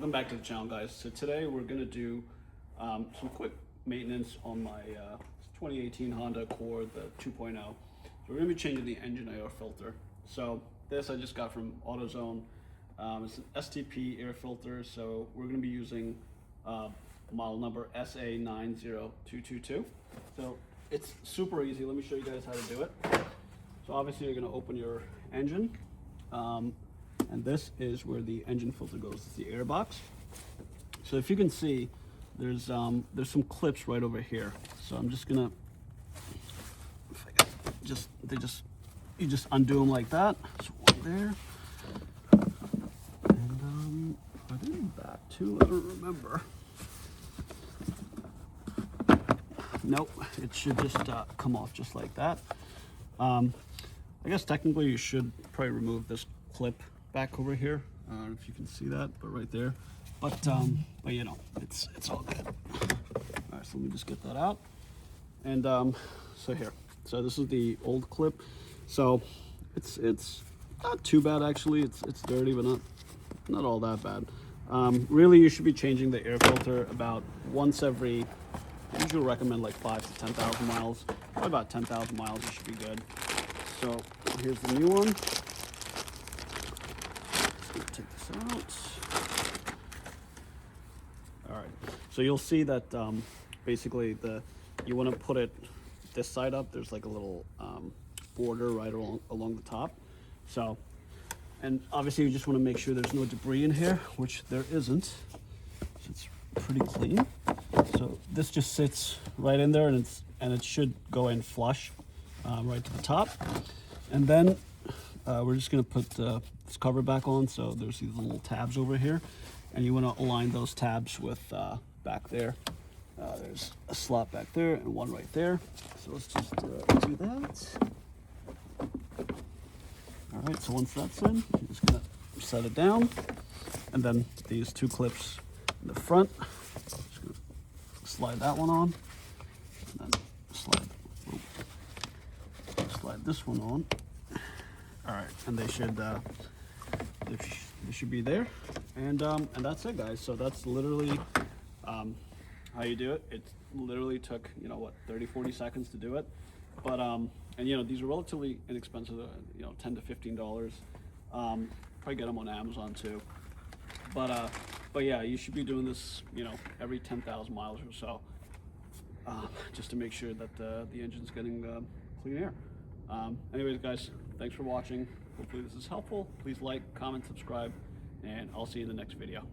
Welcome back to the channel, guys. So today we're going to do some quick maintenance on my 2018 Honda Accord, the 2.0. So we're going to be changing the engine air filter. So this I just got from AutoZone. It's an STP air filter, so we're going to be using model number SA90222. So it's super easy. Let me show you guys how to do it. So obviously you're going to open your engine. And this is where the engine filter goes. It's the air box. So if you can see, there's some clips right over here. So I'm just gonna, you just undo them like that. So one there, and are they in the back too? I don't remember. Nope, it should just come off just like that. I guess technically you should probably remove this clip back over here. I don't know if you can see that, but right there. But you know, it's all good. All right, so let me just get that out. And so here, so this is the old clip. So it's not too bad actually. It's dirty, but not all that bad. Really, you should be changing the air filter about once every. I usually recommend like 5,000 to 10,000 miles. Probably about 10,000 miles, you should be good. So here's the new one. Take this out. All right, so you'll see that basically you want to put it this side up. There's like a little border right along the top. So, and obviously you just want to make sure there's no debris in here, which there isn't. So it's pretty clean. So this just sits right in there, and it should go in flush right to the top. And then we're just going to put this cover back on. So there's these little tabs over here, and you want to align those tabs with back there. There's a slot back there and one right there. So let's just do that. All right, so once that's in, I'm just going to set it down. And then these two clips in the front, just going to slide that one on, and then slide this one on. All right, and they should be there, and that's it, guys. So that's literally how you do it. It literally took, you know, what, 30-40 seconds to do it, but and you know, these are relatively inexpensive, you know, $10 to $15. Probably get them on Amazon too, but yeah, you should be doing this, you know, every 10,000 miles or so, just to make sure that the engine's getting clean air. Anyways, guys, thanks for watching. Hopefully this is helpful. Please like, comment, subscribe, and I'll see you in the next video.